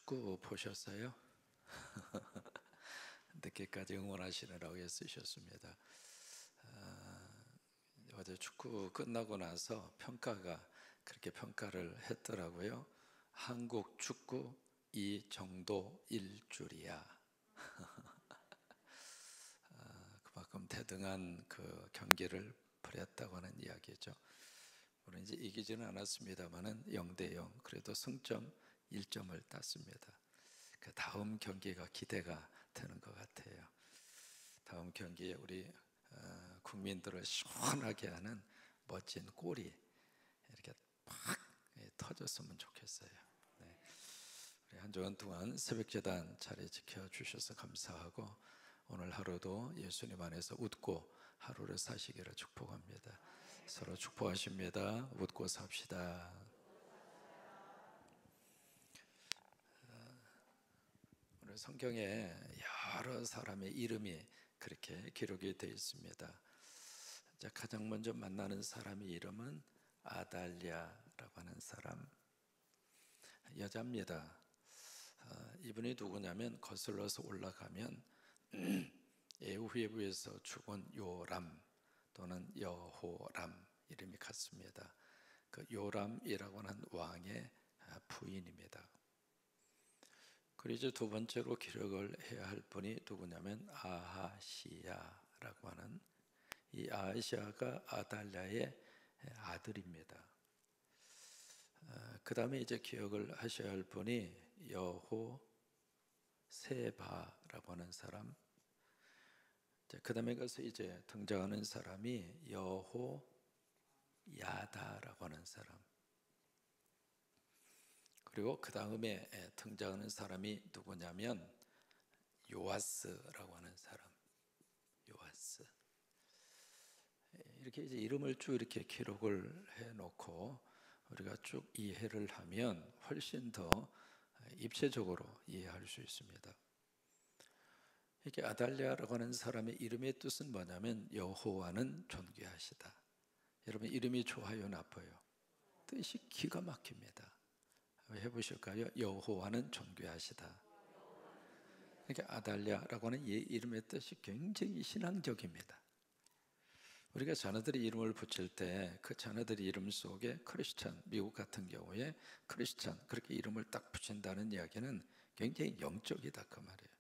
축구 보셨어요? 늦게까지 응원하시느라고 애쓰셨습니다. 어제 축구 끝나고 나서 평가가 그렇게 평가를 했더라고요. 한국 축구 이 정도 일줄이야. 그만큼 대등한 그 경기를 벌였다고 하는 이야기죠. 물론 이제 이기지는 않았습니다만은 0대0 그래도 승점 1점을 땄습니다. 그 다음 경기가 기대가 되는 것 같아요. 다음 경기에 우리 국민들을 시원하게 하는 멋진 골이 이렇게 팍 터졌으면 좋겠어요. 네. 우리 한 주간 동안 새벽제단 자리 지켜주셔서 감사하고 오늘 하루도 예수님 안에서 웃고 하루를 사시기를 축복합니다. 서로 축복하십니다. 웃고 삽시다. 오늘 성경에 여러 사람의 이름이 그렇게 기록이 되어 있습니다. 자, 가장 먼저 만나는 사람의 이름은 아달랴라고 하는 사람, 여자입니다. 이분이 누구냐면 거슬러서 올라가면 예후에서 죽은 요람 또는 여호람 이름이 같습니다. 그 요람이라고 하는 왕의 부인입니다. 그리고 이제 두 번째로 기록을 해야 할 분이 누구냐면 아하시야라고 하는 이 아하시야가 아달랴의 아들입니다. 그 다음에 이제 기억을 하셔야 할 분이 여호세바라고 하는 사람. 그 다음에 가서 이제 등장하는 사람이 여호야다라고 하는 사람. 그리고 그 다음에 등장하는 사람이 누구냐면 요아스라고 하는 사람. 요아스. 이렇게 이제 이름을 쭉 이렇게 기록을 해놓고 우리가 쭉 이해를 하면 훨씬 더 입체적으로 이해할 수 있습니다. 이렇게 아달랴라고 하는 사람의 이름의 뜻은 뭐냐면 여호와는 존귀하시다. 여러분 이름이 좋아요, 나빠요? 뜻이 기가 막힙니다. 해보실까요? 여호와는 존귀하시다. 그러니까 아달랴라고 하는 이름의 뜻이 굉장히 신앙적입니다. 우리가 자녀들의 이름을 붙일 때 그 자녀들의 이름 속에 크리스찬, 미국 같은 경우에 크리스찬 그렇게 이름을 딱 붙인다는 이야기는 굉장히 영적이다 그 말이에요.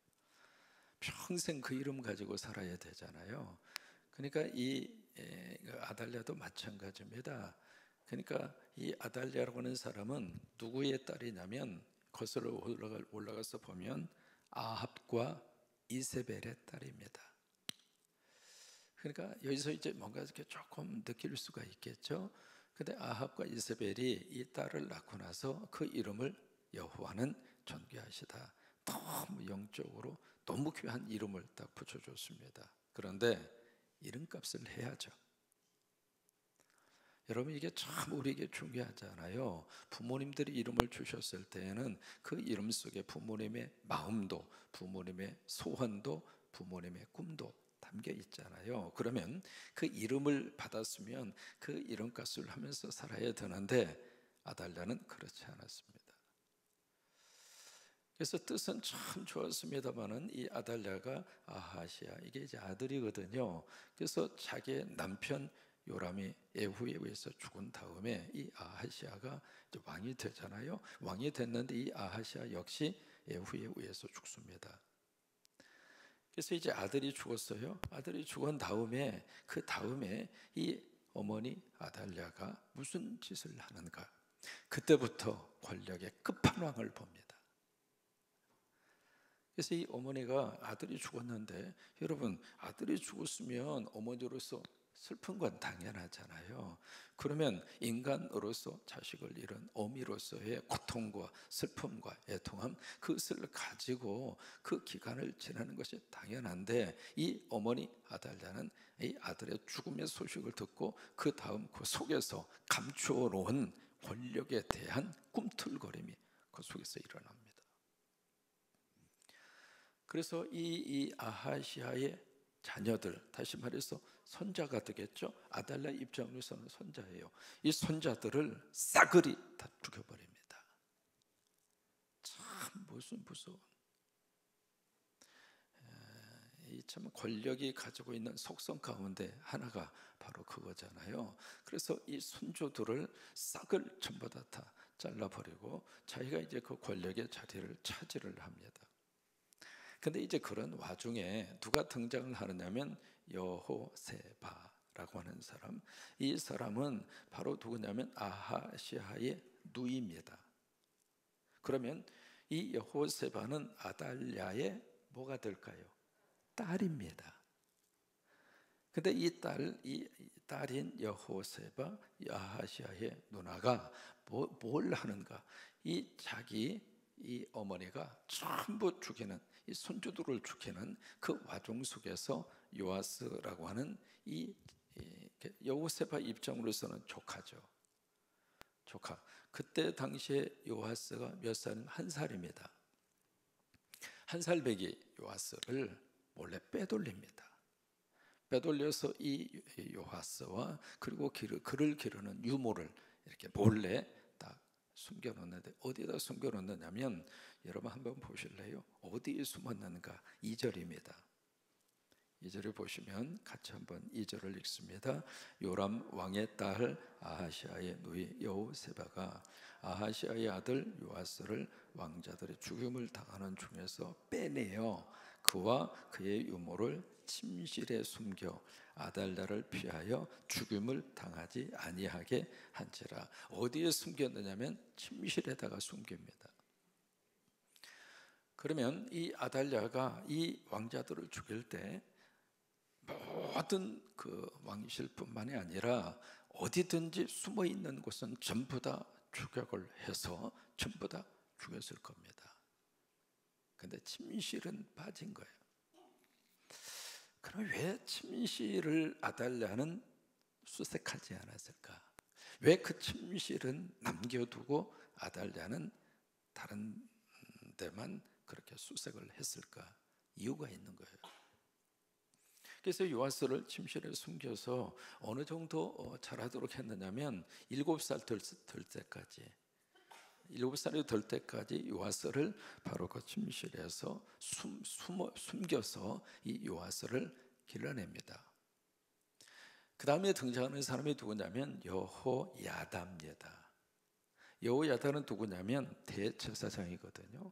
평생 그 이름 가지고 살아야 되잖아요. 그러니까 이 아달랴도 마찬가지입니다. 그러니까 이 아달랴라고 하는 사람은 누구의 딸이냐면 거슬러 올라가서 보면 아합과 이세벨의 딸입니다. 그러니까 여기서 이제 뭔가 이렇게 조금 느낄 수가 있겠죠. 근데 아합과 이세벨이 이 딸을 낳고 나서 그 이름을 여호와는 존귀하시다. 너무 영적으로 너무 귀한 이름을 딱 붙여줬습니다. 그런데 이름값을 해야죠. 여러분 이게 참 우리에게 중요하잖아요. 부모님들이 이름을 주셨을 때에는 그 이름 속에 부모님의 마음도 부모님의 소원도 부모님의 꿈도 담겨 있잖아요. 그러면 그 이름을 받았으면 그 이름값을 하면서 살아야 되는데 아달랴는 그렇지 않았습니다. 그래서 뜻은 참 좋았습니다만은 이 아달랴가 아하시야 이게 이제 아들이거든요. 그래서 자기의 남편 요람이 예후에 의해서 죽은 다음에 이 아하시야가 이제 왕이 되잖아요. 왕이 됐는데 이 아하시야 역시 예후에 의해서 죽습니다. 그래서 이제 아들이 죽었어요. 아들이 죽은 다음에 그 다음에 이 어머니 아달랴가 무슨 짓을 하는가? 그때부터 권력의 끝판왕을 봅니다. 그래서 이 어머니가 아들이 죽었는데 여러분 아들이 죽었으면 어머니로서 슬픈 건 당연하잖아요. 그러면 인간으로서 자식을 잃은 어미로서의 고통과 슬픔과 애통함 그것을 가지고 그 기간을 지나는 것이 당연한데 이 어머니 아달랴는 이 아들의 죽음의 소식을 듣고 그 다음 그 속에서 감추어 놓은 권력에 대한 꿈틀거림이 그 속에서 일어납니다. 그래서 이 아하시아의 자녀들, 다시 말해서 손자가 되겠죠. 아달랴 입장에서는 손자예요. 이 손자들을 싸그리 다 죽여버립니다. 참 무슨 무서운 이 참 권력이 가지고 있는 속성 가운데 하나가 바로 그거잖아요. 그래서 이 선조들을 싹을 전부 다 잘라버리고 자기가 이제 그 권력의 자리를 차지를 합니다. 근데 이제 그런 와중에 누가 등장을 하느냐면 여호세바라고 하는 사람. 이 사람은 바로 누구냐면 아하시아의 누이입니다. 그러면 이 여호세바는 아달랴의 뭐가 될까요? 딸입니다. 근데 이 딸인 여호세바, 아하시아의 누나가 뭘 하는가? 이 어머니가 전부 죽이는, 이 손주들을 죽이는 그 와중 속에서 요아스라고 하는 이 여호세바 입장으로서는 조카죠. 조카. 그때 당시에 요아스가 몇 살이면 1살입니다. 1살 배기 요아스를 몰래 빼돌립니다. 빼돌려서 이 요아스와 그리고 그를 기르는 유모를 이렇게 몰래 딱 숨겨놓는데, 어디에다 숨겨놓느냐면 여러분 한번 보실래요? 어디에 숨었는가? 2절입니다. 2절을 보시면 같이 한번 2절을 읽습니다. 요람 왕의 딸 아하시아의 누이 여호세바가 아하시아의 아들 요아스를 왕자들의 죽임을 당하는 중에서 빼내어 그와 그의 유모를 침실에 숨겨 아달랴를 피하여 죽임을 당하지 아니하게 한지라. 어디에 숨겼느냐면 침실에다가 숨깁니다. 그러면 이 아달랴가 이 왕자들을 죽일 때 모든 그 왕실뿐만이 아니라 어디든지 숨어 있는 곳은 전부 다 추격을 해서 전부 다 죽였을 겁니다. 근데 침실은 빠진 거예요. 그럼 왜 침실을 아달랴는 수색하지 않았을까? 왜 그 침실은 남겨두고 아달랴는 다른 데만 그렇게 수색을 했을까? 이유가 있는 거예요. 그래서 요아스를 침실에 숨겨서 어느 정도 자라도록 했느냐면 7살 될 때까지, 7살이 될 때까지 요아스를 바로 그 침실에서 숨겨서 이 요아스를 길러냅니다. 그 다음에 등장하는 사람이 누구냐면 여호야다입니다. 여호야다는 누구냐면 대제사장이거든요.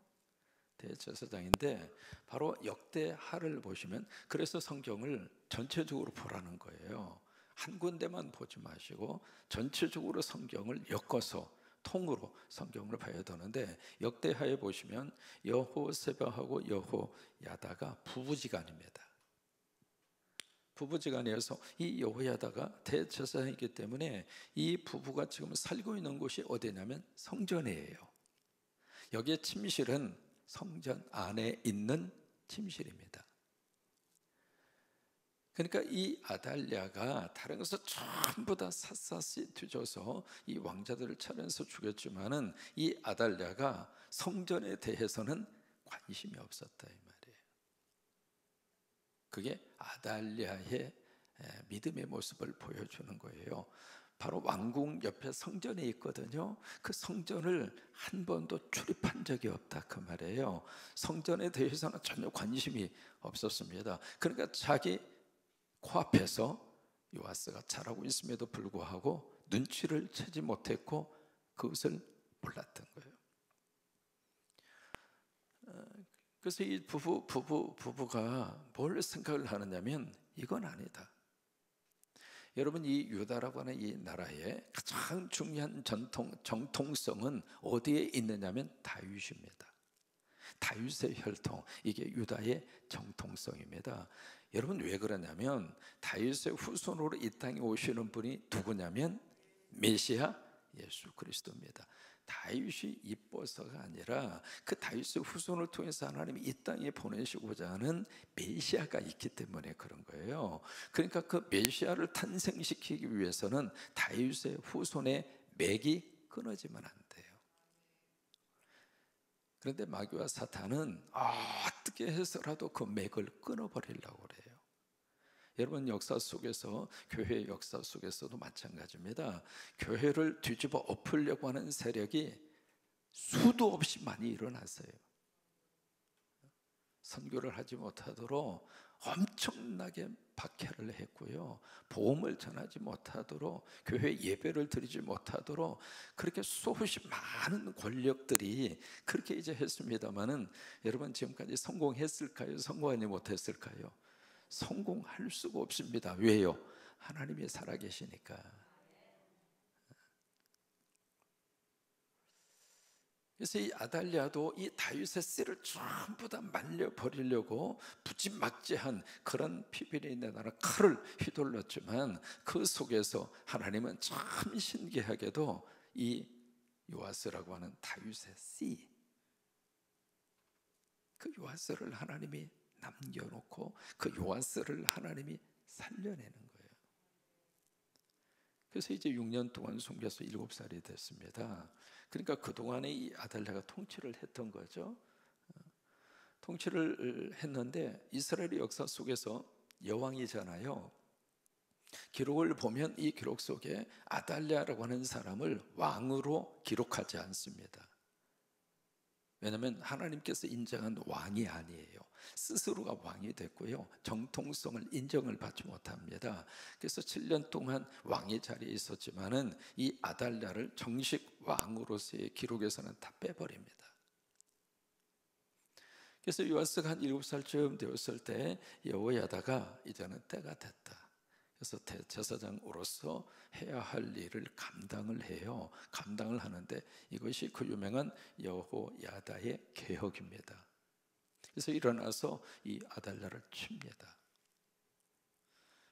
대제사장인데 바로 역대하를 보시면, 그래서 성경을 전체적으로 보라는 거예요. 한 군데만 보지 마시고 전체적으로 성경을 엮어서 통으로 성경을 봐야 되는데, 역대하에 보시면 여호세바하고 여호야다가 부부지간입니다. 부부지간이어서 이 여호야다가 대제사장이기 때문에 이 부부가 지금 살고 있는 곳이 어디냐면 성전이에요. 여기에 침실은 성전 안에 있는 침실입니다. 그러니까 이 아달랴가 다른 것을 전부 다 샅샅이 뒤져서 이 왕자들을 차면서 죽였지만은 이 아달랴가 성전에 대해서는 관심이 없었다 이 말이에요. 그게 아달랴의 믿음의 모습을 보여주는 거예요. 바로 왕궁 옆에 성전이 있거든요. 그 성전을 한 번도 출입한 적이 없다 그 말이에요. 성전에 대해서는 전혀 관심이 없었습니다. 그러니까 자기 코앞에서 요아스가 자라고 있음에도 불구하고 눈치를 채지 못했고 그것을 몰랐던 거예요. 그래서 이 부부가 뭘 생각을 하느냐면 이건 아니다. 여러분, 이 유다라고 하는 이 나라의 가장 중요한 정통성은 어디에 있느냐면 다윗입니다. 다윗의 혈통, 이게 유다의 정통성입니다. 여러분, 왜 그러냐면 다윗의 후손으로 이 땅에 오시는 분이 누구냐면 메시아 예수 그리스도입니다. 다윗이 이뻐서가 아니라 그 다윗의 후손을 통해서 하나님이 이 땅에 보내시고자 하는 메시아가 있기 때문에 그런 거예요. 그러니까 그 메시아를 탄생시키기 위해서는 다윗의 후손의 맥이 끊어지면 안 돼요. 그런데 마귀와 사탄은 어떻게 해서라도 그 맥을 끊어버리려고 그래요. 여러분, 역사 속에서, 교회의 역사 속에서도 마찬가지입니다. 교회를 뒤집어 엎으려고 하는 세력이 수도 없이 많이 일어났어요. 선교를 하지 못하도록 엄청나게 박해를 했고요. 복음을 전하지 못하도록, 교회 예배를 드리지 못하도록 그렇게 수없이 많은 권력들이 그렇게 이제 했습니다마는, 여러분 지금까지 성공했을까요? 성공하지 못했을까요? 성공할 수가 없습니다. 왜요? 하나님이 살아계시니까. 그래서 이 아달랴도 이 다윗의 씨를 전부 다 말려버리려고 무지막지한 그런 피비린내 나는 칼을 휘둘렀지만, 그 속에서 하나님은 참 신기하게도 이 요아스라고 하는 다윗의 씨, 그 요아스를 하나님이 남겨놓고 그 요아스를 하나님이 살려내는 거예요. 그래서 이제 6년 동안 숨겨서 7살이 됐습니다. 그러니까 그동안에 이 아달랴가 통치를 했던 거죠. 통치를 했는데, 이스라엘의 역사 속에서 여왕이잖아요. 기록을 보면 이 기록 속에 아달랴라고 하는 사람을 왕으로 기록하지 않습니다. 왜냐하면 하나님께서 인정한 왕이 아니에요. 스스로가 왕이 됐고요, 정통성을 인정을 받지 못합니다. 그래서 7년 동안 왕의 자리에 있었지만은 이 아달랴를 정식 왕으로서의 기록에서는 다 빼버립니다. 그래서 요아스가 한 7살쯤 되었을 때 여호야다가 이제는 때가 됐다, 그래서 대제사장으로서 해야 할 일을 감당을 해요. 감당을 하는데 이것이 그 유명한 여호야다의 개혁입니다. 그래서 일어나서 이 아달랴를 칩니다.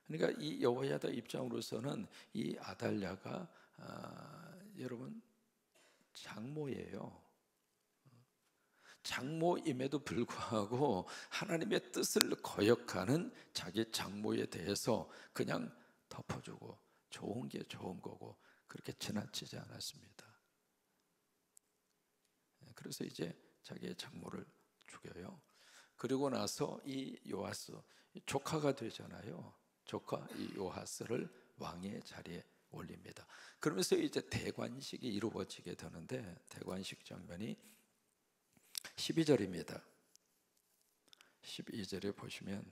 그러니까 이 여호야다 입장으로서는 이 아달랴가 여러분 장모예요. 장모임에도 불구하고 하나님의 뜻을 거역하는 자기 장모에 대해서 그냥 덮어주고, 좋은 게 좋은 거고 그렇게 지나치지 않았습니다. 그래서 이제 자기의 장모를 죽여요. 그리고 나서 이 요아스, 조카가 되잖아요. 조카 이 요아스를 왕의 자리에 올립니다. 그러면서 이제 대관식이 이루어지게 되는데, 대관식 장면이 12절입니다. 12절에 보시면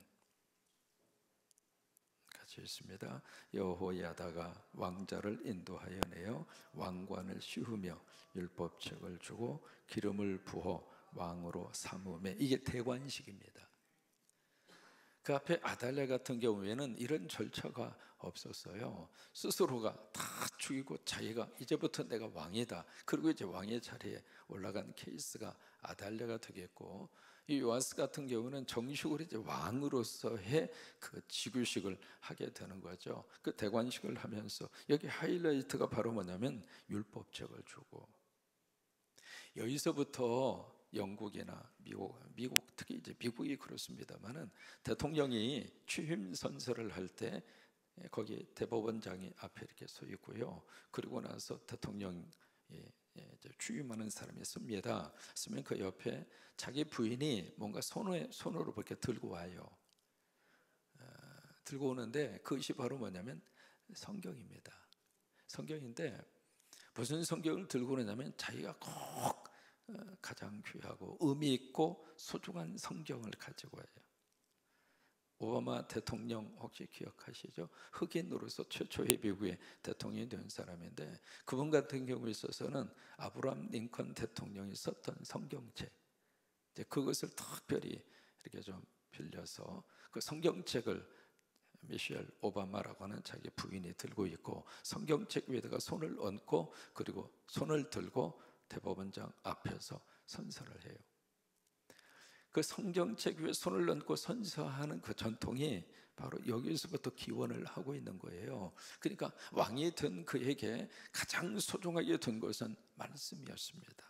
같이 있습니다. 여호야다가 왕자를 인도하여 내어 왕관을 씌우며 율법책을 주고 기름을 부어 왕으로 삼으매. 이게 대관식입니다. 그 앞에 아달랴 같은 경우에는 이런 절차가 없었어요. 스스로가 다 죽이고 자기가 이제부터 내가 왕이다, 그리고 이제 왕의 자리에 올라간 케이스가 아달랴가 되겠고, 이 요아스 같은 경우는 정식으로 이제 왕으로서의 그 즉위식을 하게 되는 거죠. 그 대관식을 하면서 여기 하이라이트가 바로 뭐냐면 율법책을 주고, 여기서부터 영국이나 미국 특히 이제 미국이 그렇습니다만은, 대통령이 취임 선서를 할 때 거기 대법원장이 앞에 이렇게 서 있고요. 그리고 나서 대통령이 취임하는 사람이 씁니다. 쓰면 그 옆에 자기 부인이 뭔가 손으로 이렇게 들고 와요. 들고 오는데 그것이 바로 뭐냐면 성경입니다. 성경인데 무슨 성경을 들고 오냐면 자기가 꼭 가장 귀하고 의미 있고 소중한 성경을 가지고 와요. 오바마 대통령 혹시 기억하시죠? 흑인으로서 최초의 미국의 대통령이 된 사람인데, 그분 같은 경우에 있어서는 아브라함 링컨 대통령이 썼던 성경책, 이제 그것을 특별히 이렇게 좀 빌려서 그 성경책을 미셸 오바마라고 하는 자기 부인이 들고 있고, 성경책 위에다가 손을 얹고 그리고 손을 들고 대법원장 앞에서 선서를 해요. 그 성경책 위에 손을 얹고 선서하는 그 전통이 바로 여기서부터 기원을 하고 있는 거예요. 그러니까 왕이 된 그에게 가장 소중하게 된 것은 말씀이었습니다.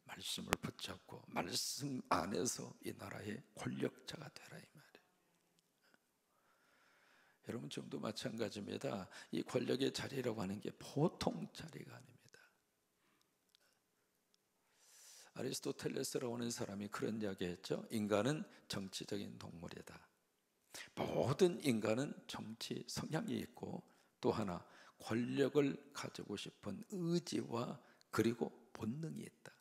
말씀을 붙잡고 말씀 안에서 이 나라의 권력자가 되라, 이 말이에요. 여러분 지금도 마찬가지입니다. 이 권력의 자리라고 하는 게 보통 자리가 아닙니다. 아리스토텔레스라고 하는 사람이 그런 이야기했죠. 인간은 정치적인 동물이다. 모든 인간은 정치 성향이 있고, 또 하나 권력을 가지고 싶은 의지와 그리고 본능이 있다.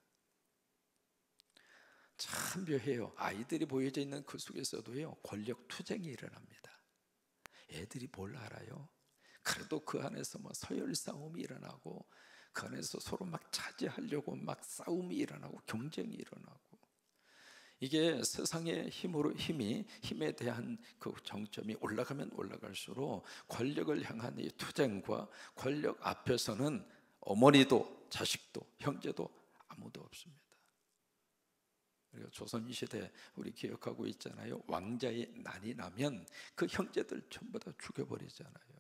참 묘해요. 아이들이 보여져 있는 그 속에서도요, 권력 투쟁이 일어납니다. 애들이 뭘 알아요? 그래도 그 안에서 뭐 서열 싸움이 일어나고, 그 안에서 서로 막 차지하려고 막 싸움이 일어나고 경쟁이 일어나고, 이게 세상의 힘에 대한 그 정점이 올라가면 올라갈수록 권력을 향한 이 투쟁과 권력 앞에서는 어머니도 자식도 형제도 아무도 없습니다. 그리고 조선시대 우리 기억하고 있잖아요. 왕자의 난이 나면 그 형제들 전부 다 죽여버리잖아요.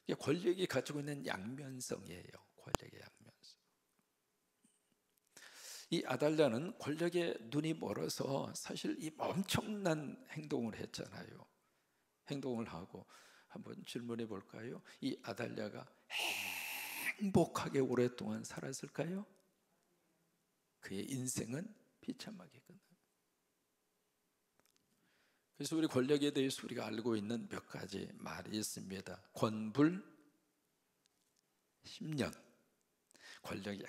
이게 권력이 가지고 있는 양면성이에요. 권력의 양면성. 이 아달랴는 권력에 눈이 멀어서 사실 이 엄청난 행동을 했잖아요. 행동을 하고, 한번 질문해 볼까요? 이 아달랴가 행복하게 오랫동안 살았을까요? 그의 인생은 비참하게 끝나. 그래서 우리 권력에 대해서 우리가 알고 있는 몇 가지 말이 있습니다. 권불 10년. 권력이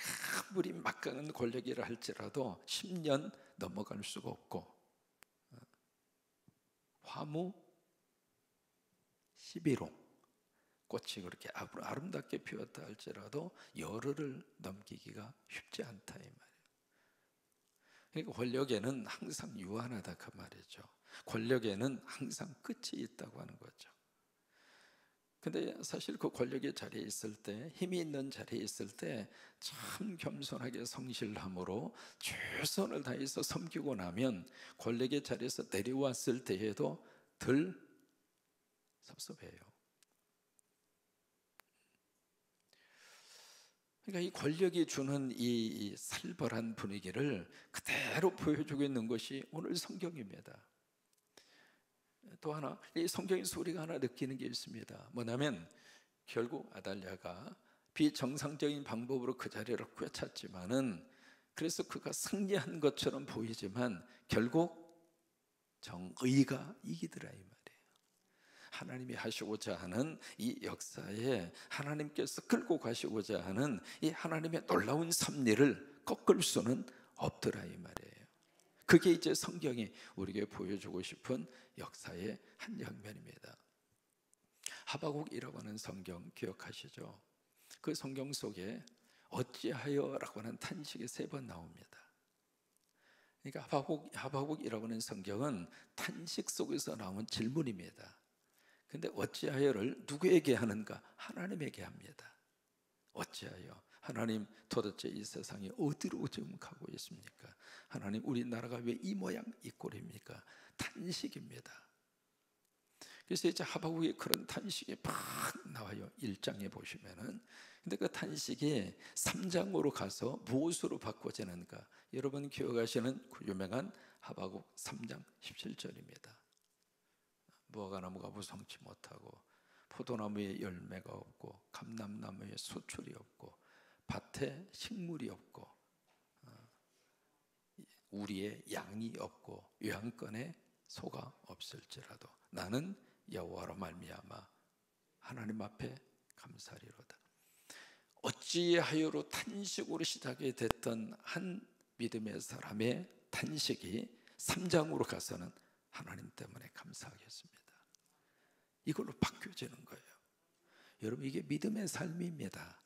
아무리 막강한 권력이라 할지라도 10년 넘어갈 수가 없고, 화무 11호. 꽃이 그렇게 아름답게 피었다 할지라도 열흘을 넘기기가 쉽지 않다 이 말이에요. 그러니까 권력에는 항상 유한하다 그 말이죠. 권력에는 항상 끝이 있다고 하는 거죠. 근데 사실 그 권력의 자리에 있을 때, 힘이 있는 자리에 있을 때 참 겸손하게 성실함으로 최선을 다해서 섬기고 나면 권력의 자리에서 내려왔을 때에도 덜 섭섭해요. 그러니까 이 권력이 주는 이 살벌한 분위기를 그대로 보여주고 있는 것이 오늘 성경입니다. 또 하나, 이 성경에서 우리가 하나 느끼는 게 있습니다. 뭐냐면 결국 아달랴가 비정상적인 방법으로 그 자리를 꿰찼지만은, 그래서 그가 승리한 것처럼 보이지만 결국 정의가 이기더라 이 말이에요. 하나님이 하시고자 하는 이 역사에 하나님께서 끌고 가시고자 하는 이 하나님의 놀라운 섭리를 꺾을 수는 없더라 이 말이에요. 그게 이제 성경이 우리에게 보여주고 싶은 역사의 한 장면입니다. 하박국이라고 하는 성경 기억하시죠? 그 성경 속에 어찌하여 라고 하는 탄식이 3번 나옵니다. 그러니까 하박국이라고 하는 성경은 탄식 속에서 나온 질문입니다. 근데 어찌하여를 누구에게 하는가? 하나님에게 합니다. 어찌하여? 하나님, 도대체 이 세상이 어디로 지금 가고 있습니까? 하나님, 우리나라가 왜 이 모양 이 꼴입니까? 탄식입니다. 그래서 이제 하박국의 그런 탄식이 팍 나와요. 1장에 보시면은. 근데 그 탄식이 3장으로 가서 무엇으로 바꿔지는가? 여러분 기억하시는 그 유명한 하박국 3장 17절입니다. 무화과나무가 무성치 못하고, 포도나무에 열매가 없고, 감람나무에 소출이 없고, 밭에 식물이 없고, 우리의 양이 없고, 요양권에 소가 없을지라도 나는 여호와로 말미암아 하나님 앞에 감사리로다. 어찌하여로 탄식으로 시작이 됐던 한 믿음의 사람의 탄식이 3장으로 가서는 하나님 때문에 감사하겠습니다. 이걸로 바뀌어지는 거예요. 여러분, 이게 믿음의 삶입니다.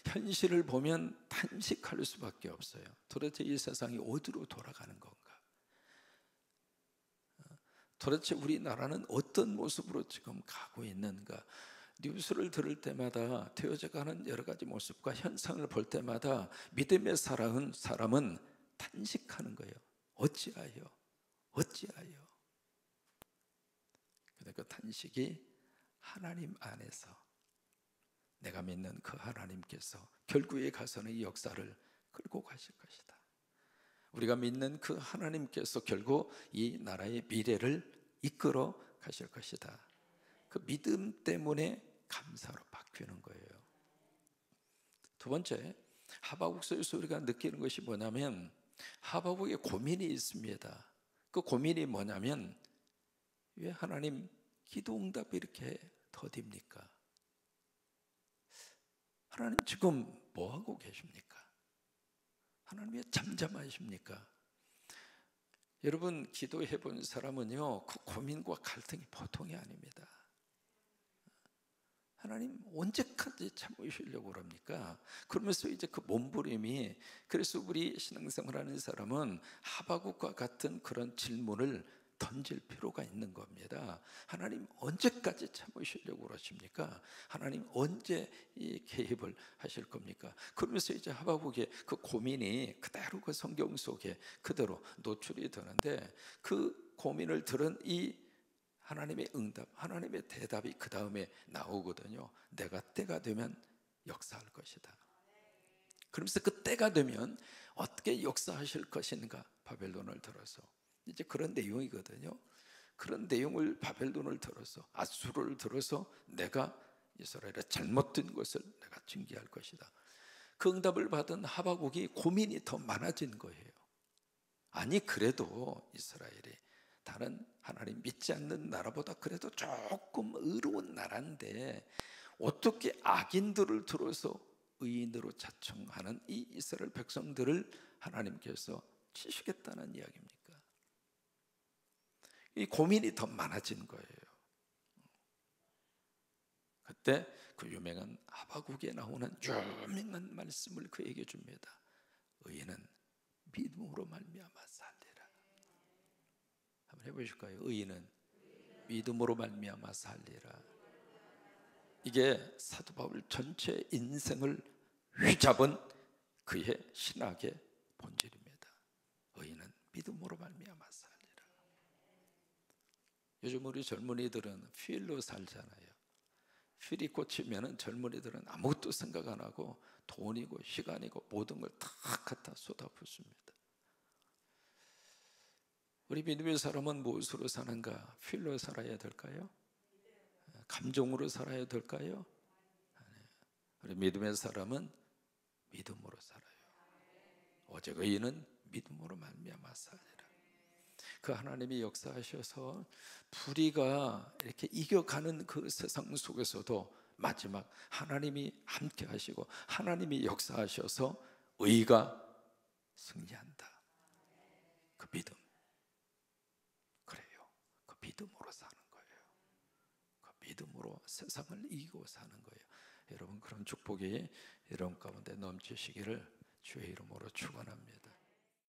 현실을 보면 탄식할 수밖에 없어요. 도대체 이 세상이 어디로 돌아가는 건가? 도대체 우리나라는 어떤 모습으로 지금 가고 있는가? 뉴스를 들을 때마다 되어져가는 여러 가지 모습과 현상을 볼 때마다 믿음의 사람은 탄식하는 거예요. 어찌하여? 어찌하여? 근데 그 탄식이 하나님 안에서, 내가 믿는 그 하나님께서 결국에 가서는 이 역사를 끌고 가실 것이다. 우리가 믿는 그 하나님께서 결국 이 나라의 미래를 이끌어 가실 것이다. 그 믿음 때문에 감사로 바뀌는 거예요. 두 번째, 하박국서에서 우리가 느끼는 것이 뭐냐면 하박국의 고민이 있습니다. 그 고민이 뭐냐면, 왜 하나님 기도 응답이 이렇게 더딥니까? 하나님 지금 뭐 하고 계십니까? 하나님이 잠잠하십니까? 여러분 기도해 본 사람은요, 그 고민과 갈등이 보통이 아닙니다. 하나님 언제까지 참으시려고 그럽니까? 그러면서 이제 그 몸부림이, 그래서 우리 신앙생활하는 사람은 하박국과 같은 그런 질문을 던질 필요가 있는 겁니다. 하나님 언제까지 참으시려고 그러십니까? 하나님 언제 이 개입을 하실 겁니까? 그러면서 이제 하박국의 그 고민이 그대로 그 성경 속에 그대로 노출이 되는데, 그 고민을 들은 이 하나님의 응답, 하나님의 대답이 그 다음에 나오거든요. 내가 때가 되면 역사할 것이다. 그러면서 그 때가 되면 어떻게 역사하실 것인가? 바벨론을 들어서. 이제 그런 내용이거든요. 그런 내용을 바벨론을 들어서, 아수르를 들어서 내가 이스라엘의 잘못된 것을 내가 징계할 것이다. 그 응답을 받은 하박국이 고민이 더 많아진 거예요. 아니 그래도 이스라엘이 다른 하나님 믿지 않는 나라보다 그래도 조금 의로운 나라인데 어떻게 악인들을 들어서 의인으로 자청하는 이 이스라엘 백성들을 하나님께서 치시겠다는 이야기입니까? 이 고민이 더 많아진 거예요. 그때 그 유명한 하박국에 나오는 유명한 말씀을 그에게 줍니다. 의인은 믿음으로 말미암아 살리라. 한번 해보실까요? 의인은 믿음으로 말미암아 살리라. 이게 사도 바울 전체 인생을 휘잡은 그의 신학의 본질입니다. 의인은 믿음으로 말미암아 살리라. 요즘 우리 젊은이들은 필로 살잖아요. 필이 꽂히면 젊은이들은 아무것도 생각 안 하고 돈이고 시간이고 모든 걸 다 갖다 쏟아붓습니다. 우리 믿음의 사람은 무엇으로 사는가? 필로 살아야 될까요? 감정으로 살아야 될까요? 우리 믿음의 사람은 믿음으로 살아요. 오직 의인은 믿음으로 말미암아 살리라. 그 하나님이 역사하셔서 불의가 이렇게 이겨가는 그 세상 속에서도 마지막 하나님이 함께 하시고 하나님이 역사하셔서 의가 승리한다. 그 믿음. 그래요. 그 믿음으로 사는 거예요. 그 믿음으로 세상을 이기고 사는 거예요. 여러분 그런 축복이 여러분 가운데 넘치시기를 주의 이름으로 축원합니다.